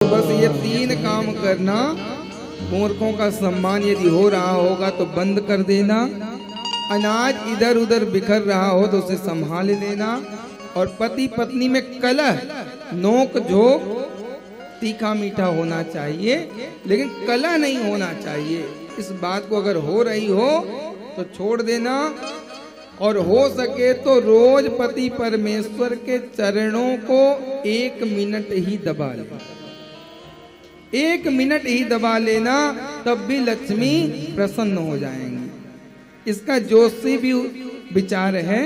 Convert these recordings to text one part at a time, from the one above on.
बस ये 3 काम करना। मूर्खों का सम्मान यदि हो रहा होगा तो बंद कर देना, अनाज इधर उधर बिखर रहा हो तो उसे संभाल लेना, और पति पत्नी में कलह नोक झोंक तीखा मीठा होना चाहिए, लेकिन कलह नहीं होना चाहिए। इस बात को अगर हो रही हो तो छोड़ देना, और हो सके तो रोज पति परमेश्वर के चरणों को 1 मिनट ही दबा लेना। 1 मिनट ही दबा लेना, तब भी लक्ष्मी प्रसन्न हो जाएंगी। इसका ज्योतिषी भी विचार है,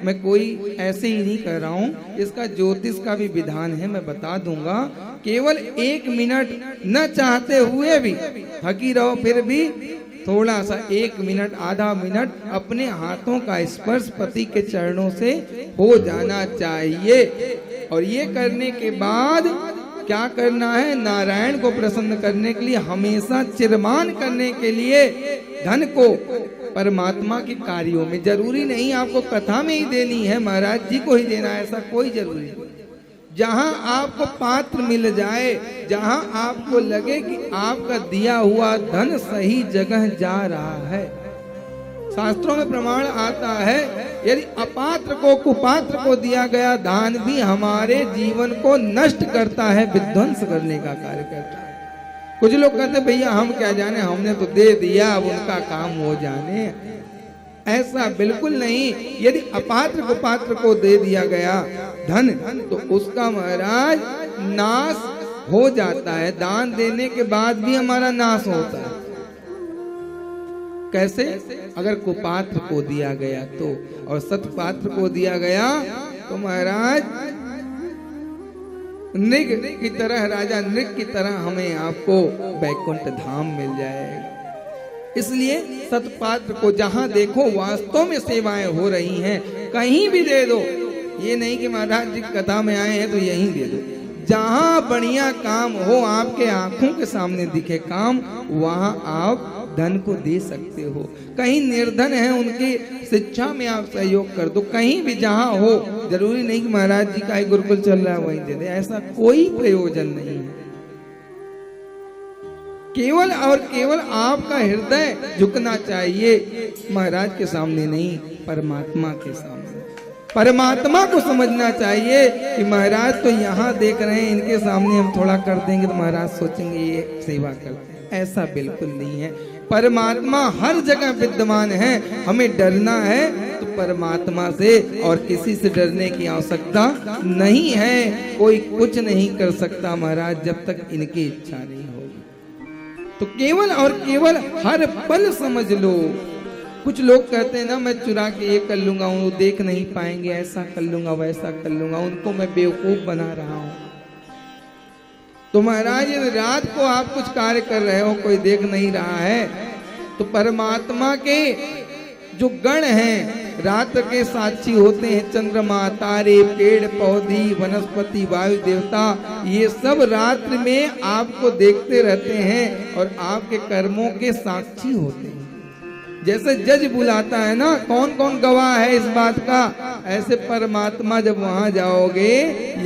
मैं कोई ऐसे ही नहीं कह रहा हूं, इसका ज्योतिष का भी विधान है, मैं बता दूंगा। केवल 1 मिनट न चाहते हुए भी थकी रहो, फिर भी थोड़ा सा 1 मिनट आधा मिनट अपने हाथों का स्पर्श पति के चरणों से हो जाना चाहिए। और ये करने के बाद क्या करना है? नारायण को प्रसन्न करने के लिए, हमेशा चिरमान करने के लिए धन को परमात्मा के कार्यों में, जरूरी नहीं आपको कथा में ही देनी है, महाराज जी को ही देना है, ऐसा कोई जरूरी नहीं। जहां आपको पात्र मिल जाए, जहां आपको लगे कि आपका दिया हुआ धन सही जगह जा रहा है। शास्त्रों में प्रमाण आता है, यदि अपात्र को कुपात्र को दिया गया दान भी हमारे जीवन को नष्ट करता है, विध्वंस करने का कार्य करता है। कुछ लोग कहते हैं भैया हम क्या जाने, हमने तो दे दिया, अब उनका काम हो जाने। ऐसा बिल्कुल नहीं। यदि अपात्र कुपात्र को दे दिया गया धन, तो उसका महाराज नाश हो जाता है। दान देने के बाद भी हमारा नाश होता है। कैसे? अगर कुपात्र को दिया गया तो, और सतपात्र को दिया गया तो महाराज नृग की तरह, राजा नृग की तरह हमें आपको वैकुंठ धाम मिल जाएगा। इसलिए सतपात्र को जहां देखो वास्तव में सेवाएं हो रही हैं, कहीं भी दे दो। ये नहीं कि महाराज जी कथा में आए हैं तो यहीं दे दो। जहां बढ़िया काम हो, आपके आंखों के सामने दिखे काम, वहां आप धन को दे सकते हो। कहीं निर्धन है, उनकी शिक्षा में आप सहयोग कर दो। कहीं भी जहां हो, जरूरी नहीं कि महाराज जी का ही गुरुकुल चल रहा है वहीं दे दे, ऐसा कोई प्रयोजन नहीं है। केवल और केवल आपका हृदय झुकना चाहिए, महाराज के सामने नहीं, परमात्मा के सामने। परमात्मा को समझना चाहिए कि महाराज तो यहाँ देख रहे हैं, इनके सामने हम थोड़ा कर देंगे तो महाराज सोचेंगे ये सेवा करते हैं। ऐसा बिल्कुल नहीं है। परमात्मा हर जगह विद्यमान है। हमें डरना है तो परमात्मा से, और किसी से डरने की आवश्यकता नहीं है। कोई कुछ नहीं कर सकता महाराज जब तक इनकी इच्छा नहीं होगी। तो केवल और केवल हर पल समझ लो। कुछ लोग कहते हैं ना, मैं चुरा के ये कर लूंगा, वो देख नहीं पाएंगे, ऐसा कर लूंगा वैसा कर लूंगा, उनको मैं बेवकूफ बना रहा हूं। तो महाराज यदि रात को आप कुछ कार्य कर रहे हो, कोई देख नहीं रहा है, तो परमात्मा के जो गण हैं, रात के साक्षी होते हैं, चंद्रमा, तारे, पेड़ पौधे, वनस्पति, वायु देवता, ये सब रात्रि में आपको देखते रहते हैं और आपके कर्मों के साक्षी होते हैं। जैसे जज बुलाता है ना, कौन कौन गवाह है इस बात का, ऐसे परमात्मा जब वहां जाओगे,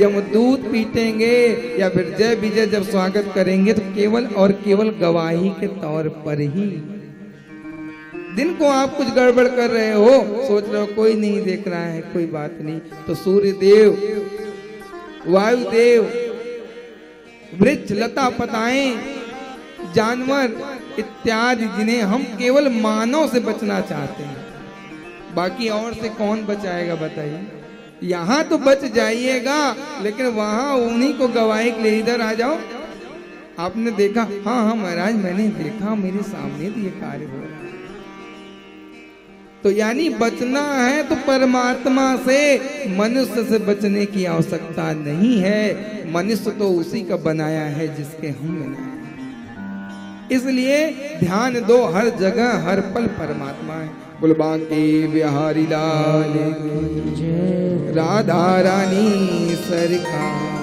यमदूत पीटेंगे या फिर जय विजय जब स्वागत करेंगे, तो केवल और केवल गवाही के तौर पर ही। दिन को आप कुछ गड़बड़ कर रहे हो, सोच रहे हो कोई नहीं देख रहा है, कोई बात नहीं, तो सूर्य देव, वायुदेव, वृक्ष, लता पताएं, जानवर इत्यादि, जिन्हें हम केवल मानव से बचना चाहते हैं, बाकी और से कौन बचाएगा बताइए। यहाँ तो बच जाइएगा, लेकिन वहां उन्हीं को गवाही के लिए इधर आ जाओ। आपने देखा? हाँ हाँ महाराज मैंने देखा, मेरे सामने तो ये कार्य हो रहा है। तो यानी बचना है तो परमात्मा से, मनुष्य से बचने की आवश्यकता नहीं है। मनुष्य तो उसी का बनाया है जिसके हम बनाए। इसलिए ध्यान दो, हर जगह हर पल परमात्मा है। बुलबांके बिहारी लाल, राधा रानी सरकार।